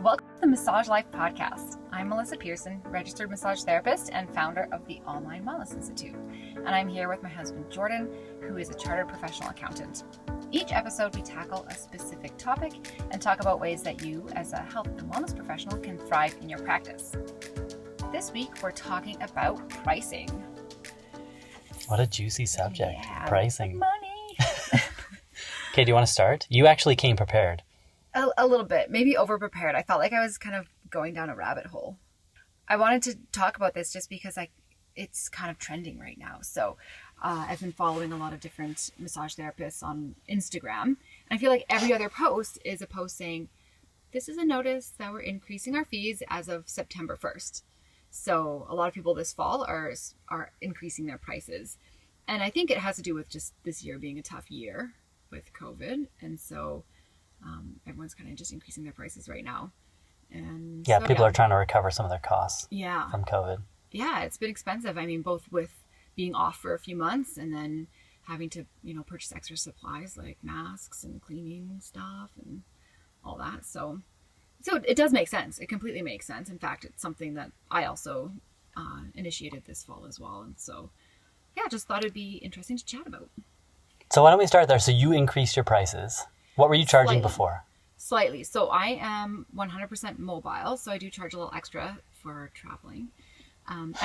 Welcome to the Massage Life Podcast. I'm Melissa Pearson, registered massage therapist and founder of the Online Wellness Institute. And I'm here with my husband, Jordan, who is a chartered professional accountant. Each episode, we tackle a specific topic and talk about ways that you, as a health and wellness professional, can thrive in your practice. This week, we're talking about pricing. What a juicy subject. Yeah, pricing. Money. Okay, do you want to start? You actually came prepared. A little bit, maybe over-prepared. I felt like I was kind of going down a rabbit hole. I wanted to talk about this just because it's kind of trending right now. So I've been following a lot of different massage therapists on Instagram. And I feel like every other post is a post saying, this is a notice that we're increasing our fees as of September 1st. So a lot of people this fall are increasing their prices. And I think it has to do with just this year being a tough year with COVID. And so everyone's kind of just increasing their prices right now. And yeah, so, people are trying to recover some of their costs from COVID. Yeah, it's been expensive. I mean, both with being off for a few months and then having to, purchase extra supplies like masks and cleaning stuff and all that. So it does make sense. It completely makes sense. In fact, it's something that I also initiated this fall as well. And so, yeah, just thought it'd be interesting to chat about. So why don't we start there? So you increased your prices. What were you charging before? Slightly. So I am 100% mobile, so I do charge a little extra for traveling. And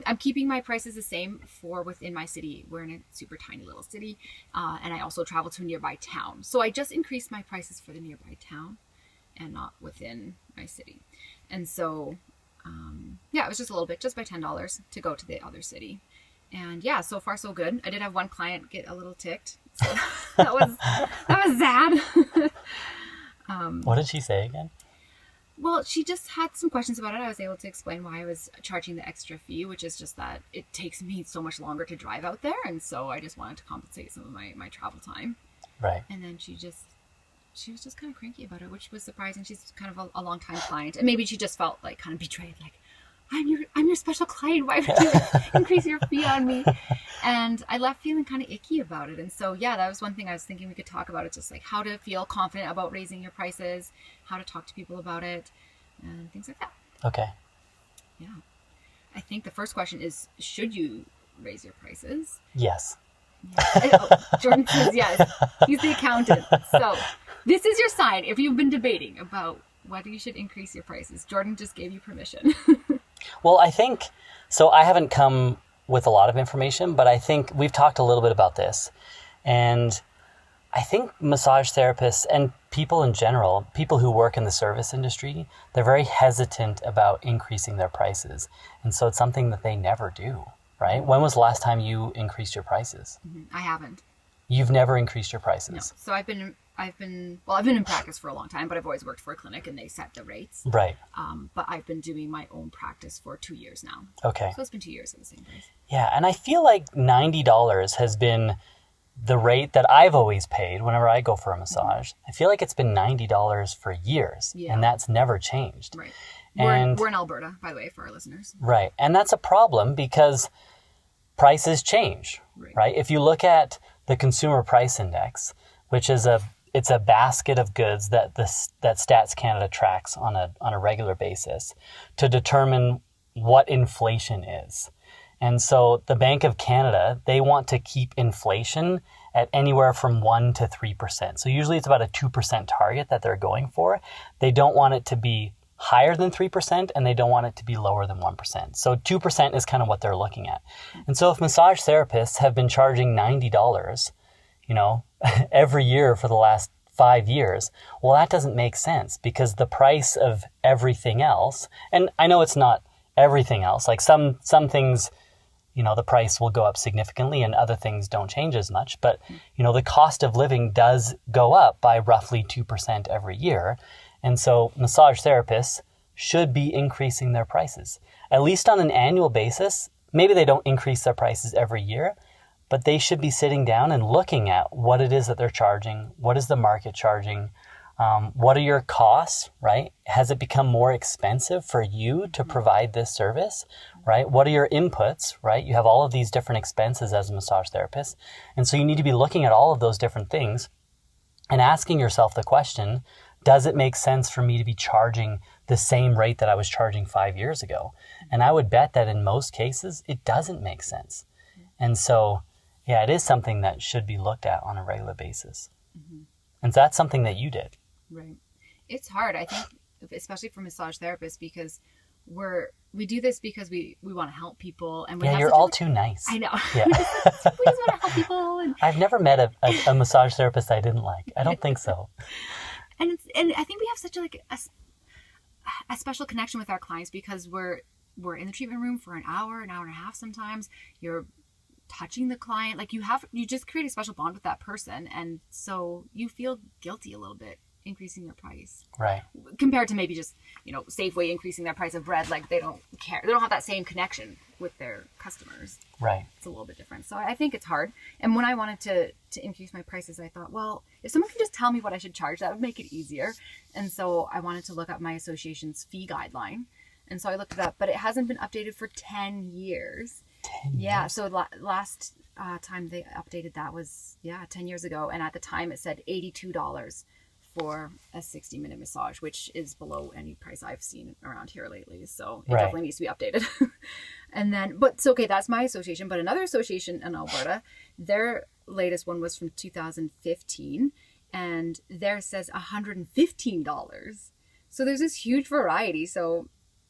I'm keeping my prices the same for within my city. We're in a super tiny little city, and I also travel to a nearby town. So I just increased my prices for the nearby town and not within my city. And so, it was just a little bit, just by $10 to go to the other city. And yeah, so far so good. I did have one client get a little ticked. So that was sad. What did she say again? Well, she just had some questions about it. I was able to explain why I was charging the extra fee, which is just that it takes me so much longer to drive out there. And so I just wanted to compensate some of my travel time. Right. And then she was just kind of cranky about it, which was surprising. She's kind of a long time client. And maybe she just felt like kind of betrayed, like, I'm your special client. Why would you increase your fee on me? And I left feeling kind of icky about it. And so, yeah, that was one thing I was thinking we could talk about. It's just like how to feel confident about raising your prices, how to talk to people about it, and things like that. Okay. Yeah. I think the first question is, should you raise your prices? Yes. Yeah. Jordan says yes. He's the accountant. So this is your sign if you've been debating about whether you should increase your prices. Jordan just gave you permission. Well, I think, so I haven't come with a lot of information, but I think we've talked a little bit about this. And I think massage therapists and people in general, people who work in the service industry, they're very hesitant about increasing their prices. And so it's something that they never do, right? When was the last time you increased your prices? I haven't. You've never increased your prices? No. So I've been in practice for a long time, but I've always worked for a clinic and they set the rates. Right. But I've been doing my own practice for 2 years now. Okay. So it's been 2 years at the same price. Yeah. And I feel like $90 has been the rate that I've always paid whenever I go for a massage. I feel like it's been $90 for years. Yeah. And that's never changed. Right. We're in Alberta, by the way, for our listeners. Right. And that's a problem because prices change, right? If you look at the Consumer Price Index, which is it's a basket of goods that Stats Canada tracks on a regular basis to determine what inflation is. And so the Bank of Canada, they want to keep inflation at anywhere from 1% to 3%. So usually it's about a 2% target that they're going for. They don't want it to be higher than 3% and they don't want it to be lower than 1%. So 2% is kind of what they're looking at. And so if massage therapists have been charging $90, every year for the last 5 years, well, that doesn't make sense because the price of everything else, and I know it's not everything else, like some things, the price will go up significantly and other things don't change as much, but, the cost of living does go up by roughly 2% every year. And so massage therapists should be increasing their prices, at least on an annual basis. Maybe they don't increase their prices every year, but they should be sitting down and looking at what it is that they're charging. What is the market charging? What are your costs, right? Has it become more expensive for you to provide this service, right? What are your inputs, right? You have all of these different expenses as a massage therapist. And so you need to be looking at all of those different things and asking yourself the question, Does it make sense for me to be charging the same rate that I was charging 5 years ago? And I would bet that in most cases, it doesn't make sense. And so, yeah, it is something that should be looked at on a regular basis. Mm-hmm. And that's something that you did. Right. It's hard, I think, especially for massage therapists, because we do this because we want to help people. And you're all too nice. I know. Yeah. We just want to help people. And I've never met a massage therapist I didn't like. I don't think so. And I think we have such a special connection with our clients because we're in the treatment room for an hour and a half sometimes. You're touching the client. Like you just create a special bond with that person. And so you feel guilty a little bit increasing their price. Right. Compared to maybe just, Safeway increasing their price of bread. Like they don't care. They don't have that same connection with their customers. Right. It's a little bit different. So I think it's hard. And when I wanted to increase my prices, I thought, well, if someone could just tell me what I should charge, that would make it easier. And so I wanted to look up my association's fee guideline. And so I looked it up, but it hasn't been updated for 10 years. 10 years? Yeah. So last time they updated that was, 10 years ago. And at the time it said $82 for a 60-minute massage, which is below any price I've seen around here lately. So it definitely needs to be updated. And then, but it's okay, that's my association. But another association in Alberta, their latest one was from 2015, and theirs says $115. So there's this huge variety. So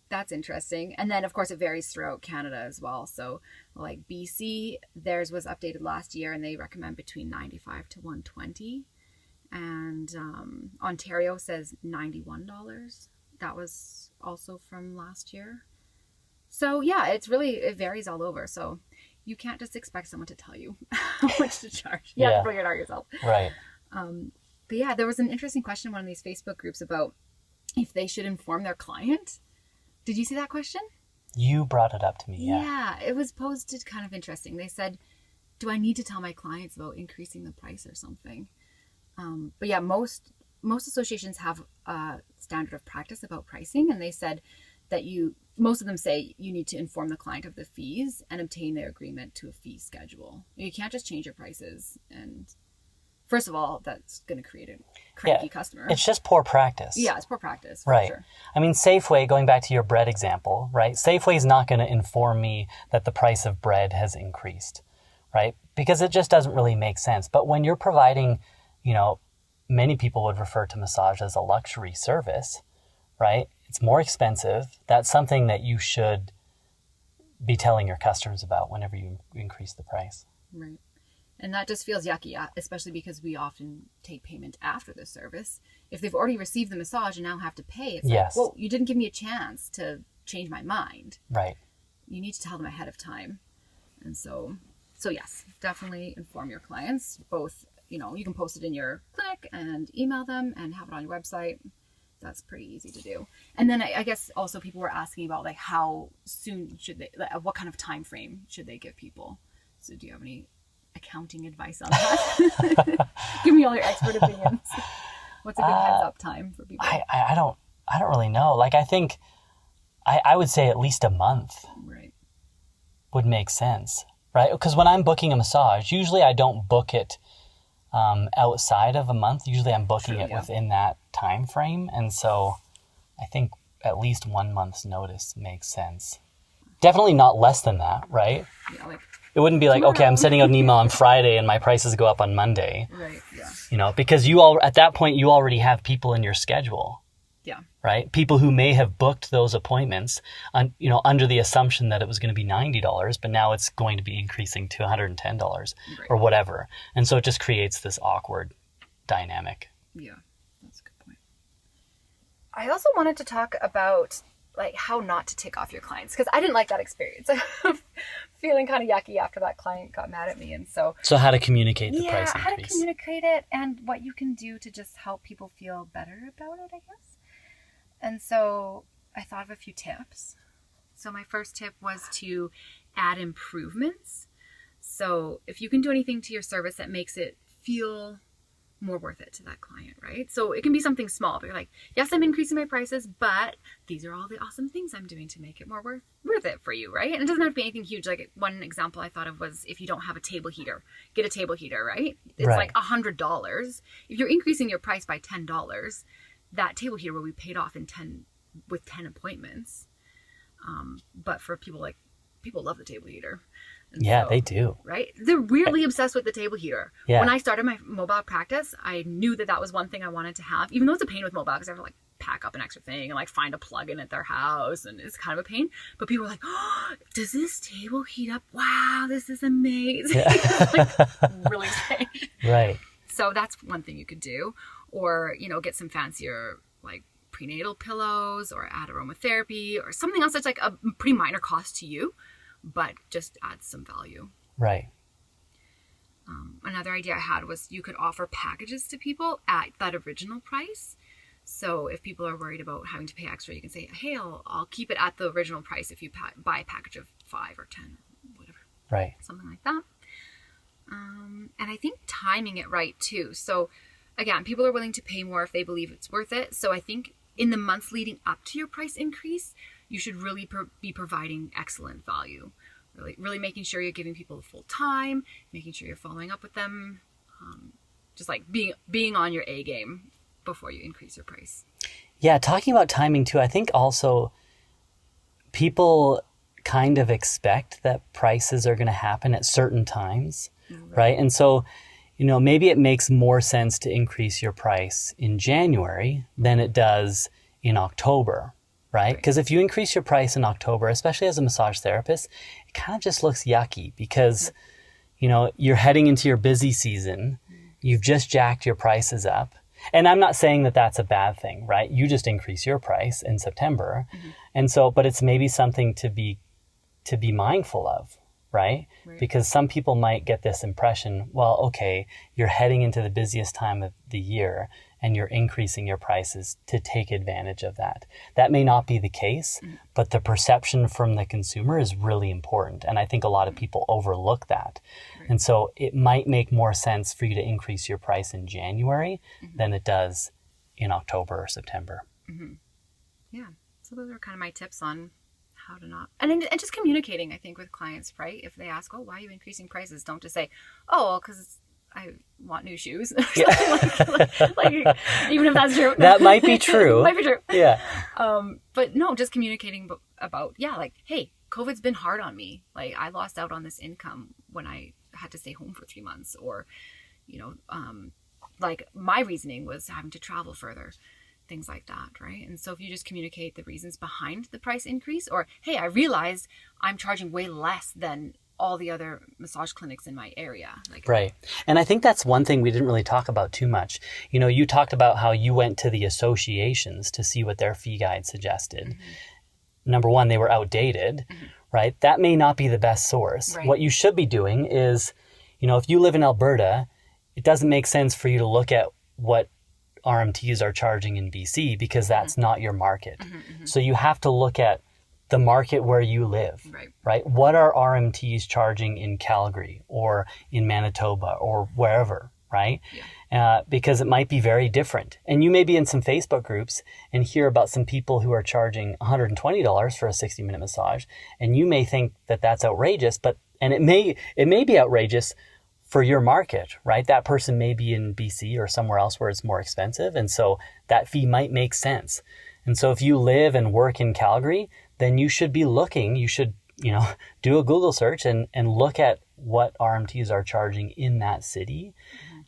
that's interesting. And then, of course, it varies throughout Canada as well. So like BC, theirs was updated last year, and they recommend between $95 to $120. And Ontario says $91. That was also from last year. So yeah, it varies all over. So you can't just expect someone to tell you how much to charge. You have to figure it out yourself. Right. But yeah, there was an interesting question in one of these Facebook groups about if they should inform their client. Did you see that question? You brought it up to me, yeah. Yeah, it was posted kind of interesting. They said, do I need to tell my clients about increasing the price or something? But yeah, most associations have a standard of practice about pricing, and they said that most of them say you need to inform the client of the fees and obtain their agreement to a fee schedule. You can't just change your prices, and first of all, that's going to create a cranky customer. It's just poor practice. Yeah, it's poor practice, right. Sure. I mean, Safeway, going back to your bread example, right? Safeway is not going to inform me that the price of bread has increased, right? Because it just doesn't really make sense. But when you're providing, many people would refer to massage as a luxury service, right? It's more expensive. That's something that you should be telling your customers about whenever you increase the price. Right. And that just feels yucky, especially because we often take payment after the service. If they've already received the massage and now have to pay, it's like, well, you didn't give me a chance to change my mind. Right. You need to tell them ahead of time. And so yes, definitely inform your clients, both. You can post it in your clinic and email them and have it on your website. That's pretty easy to do. And then I guess also people were asking about like how soon should they, what kind of time frame should they give people? So do you have any accounting advice on that? Give me all your expert opinions. What's a good heads up time for people? I don't really know. Like I think I would say at least a month would make sense, right? Because when I'm booking a massage, usually I don't book it outside of a month. Usually I'm booking it within that time frame. And so I think at least 1 month's notice makes sense. Definitely not less than that, right? Yeah, it wouldn't be like, okay, I'm sending out an email on Friday and my prices go up on Monday. Right, yeah. Because at that point you already have people in your schedule. Yeah. Right? People who may have booked those appointments under the assumption that it was going to be $90, but now it's going to be increasing to $110 or whatever. And so it just creates this awkward dynamic. Yeah, that's a good point. I also wanted to talk about like how not to tick off your clients, because I didn't like that experience. Feeling kind of yucky after that client got mad at me. And so how to communicate the price increase. Yeah, how to communicate it and what you can do to just help people feel better about it, I guess. And so I thought of a few tips. So my first tip was to add improvements. So if you can do anything to your service that makes it feel more worth it to that client, right? So it can be something small, but you're like, yes, I'm increasing my prices, but these are all the awesome things I'm doing to make it more worth it for you, right? And it doesn't have to be anything huge. Like one example I thought of was if you don't have a table heater, get a table heater, right? It's like $100. If you're increasing your price by $10, that table heater will be paid off in 10 appointments. But for people love the table heater. And yeah, so, they do. Right? They're weirdly obsessed with the table heater. Yeah. When I started my mobile practice, I knew that was one thing I wanted to have, even though it's a pain with mobile because I have to like pack up an extra thing and like find a plug-in at their house, and it's kind of a pain. But people are like, oh, does this table heat up? Wow, this is amazing. Yeah. Like, really strange. Right. So that's one thing you could do. Or, get some fancier like prenatal pillows, or add aromatherapy, or something else that's like a pretty minor cost to you, but just adds some value. Right. Another idea I had was you could offer packages to people at that original price. So if people are worried about having to pay extra, you can say, hey, I'll keep it at the original price if you buy a package of 5 or 10 or whatever. Right. Something like that. And I think timing it right too. So again, people are willing to pay more if they believe it's worth it. So I think in the months leading up to your price increase, you should really be providing excellent value. Really making sure you're giving people the full time, making sure you're following up with them, just like being on your A game before you increase your price. Yeah, talking about timing too, I think also people kind of expect that prices are going to happen at certain times, right? And so, maybe it makes more sense to increase your price in January than it does in October, right? Because if you increase your price in October, especially as a massage therapist, it kind of just looks yucky because, you're heading into your busy season. You've just jacked your prices up. And I'm not saying that that's a bad thing, right? You just increase your price in September. Mm-hmm. And so, but it's maybe something to be mindful of, right? Because some people might get this impression, well, okay, you're heading into the busiest time of the year and you're increasing your prices to take advantage of that. That may not be the case, but the perception from the consumer is really important. And I think a lot of people overlook that. And so it might make more sense for you to increase your price in January than it does in October or September. Yeah. So those are kind of my tips on how to not, and just communicating, I think, with clients, right? If they ask, oh, why are you increasing prices? Don't just say, oh, because I want new shoes. like, even if that's true. That might be true. Might be true. Yeah. But no, just communicating about, like, hey, COVID's been hard on me. Like, I lost out on this income when I had to stay home for 3 months, or, like my reasoning was having to travel further. Things like that, right? And so if you just communicate the reasons behind the price increase, or, hey, I realized I'm charging way less than all the other massage clinics in my area. Right. And I think that's one thing we didn't really talk about too much. You talked about how you went to the associations to see what their fee guide suggested. Number one, they were outdated, right? That may not be the best source. Right. What you should be doing is, if you live in Alberta, it doesn't make sense for you to look at what RMTs are charging in BC because that's not your market. So you have to look at the market where you live, right? What are RMTs charging in Calgary or in Manitoba or wherever, right? Yeah. Because it might be very different. And you may be in some Facebook groups and hear about some people who are charging $120 for a 60-minute massage, and you may think that that's outrageous, and it may be outrageous for your market, right? That person may be in BC or somewhere else where it's more expensive. And so that fee might make sense. And so if you live and work in Calgary, then you should be looking, do a Google search and look at what RMTs are charging in that city.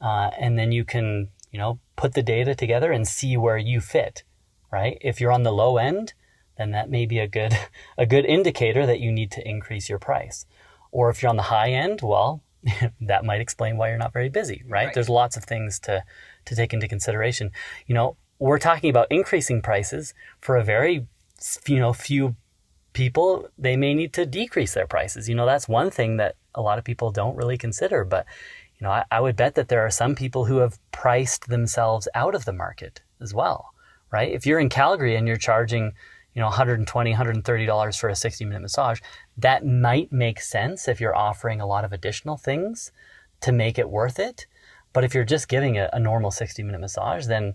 And then you can, put the data together and see where you fit, right? If you're on the low end, then that may be a good indicator that you need to increase your price. Or if you're on the high end, well, that might explain why you're not very busy, right? There's lots of things to take into consideration. We're talking about increasing prices for a very, few people. They may need to decrease their prices. That's one thing that a lot of people don't really consider. But, I would bet that there are some people who have priced themselves out of the market as well, right? If you're in Calgary and you're charging, $120, $130 for a 60-minute massage, that might make sense if you're offering a lot of additional things to make it worth it. But if you're just giving a normal 60-minute massage, then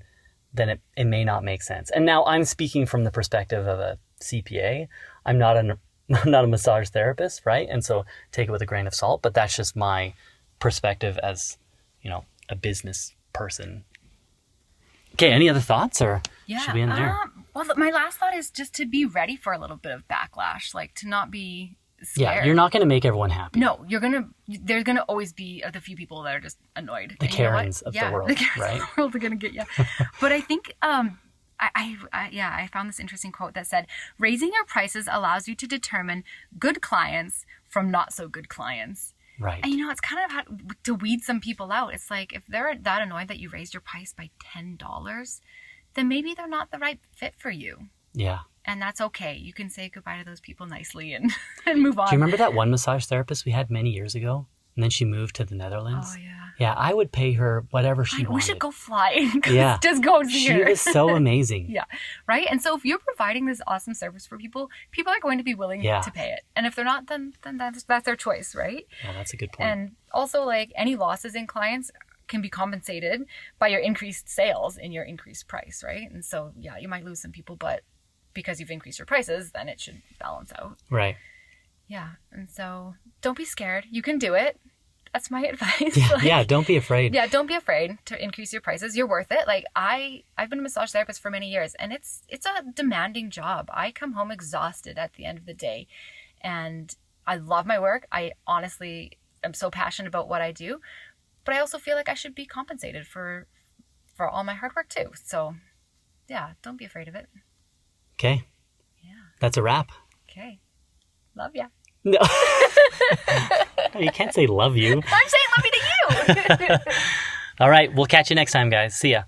it may not make sense. And now I'm speaking from the perspective of a CPA. I'm not a massage therapist, right? And so take it with a grain of salt, but that's just my perspective as, a business person Okay, any other thoughts, or Yeah. should we end there? Well, my last thought is just to be ready for a little bit of backlash, like to not be scared. Yeah, you're not going to make everyone happy. No, there's gonna always be the few people that are just annoyed. The And you know what? Karens of the Yeah, world, the Karens right? of the world are gonna get you. But I think I found this interesting quote that said, "Raising your prices allows you to determine good clients from not so good clients." Right. And it's kind of had to weed some people out. It's like if they're that annoyed that you raised your price by $10, then maybe they're not the right fit for you. Yeah. And that's okay. You can say goodbye to those people nicely and move on. Do you remember that one massage therapist we had many years ago? And then she moved to the Netherlands? Oh, yeah. Yeah, I would pay her whatever she wanted. We should go fly. Yeah. Just go see her. She was so amazing. Yeah. Right? And so if you're providing this awesome service for people, people are going to be willing to pay it. And if they're not, then that's their choice, right? Yeah, that's a good point. And also, like, any losses in clients can be compensated by your increased sales and your increased price, right? And so, yeah, you might lose some people, but because you've increased your prices, then it should balance out. Right. Yeah. And so don't be scared. You can do it. That's my advice. Yeah, don't be afraid. Yeah, don't be afraid to increase your prices. You're worth it. Like I've been a massage therapist for many years, and it's a demanding job. I come home exhausted at the end of the day, and I love my work. I honestly am so passionate about what I do, but I also feel like I should be compensated for all my hard work too. So, yeah, don't be afraid of it. Okay. Yeah. That's a wrap. Okay. Love ya. No. You can't say love you. I'm saying love you to you. All right. We'll catch you next time, guys. See ya.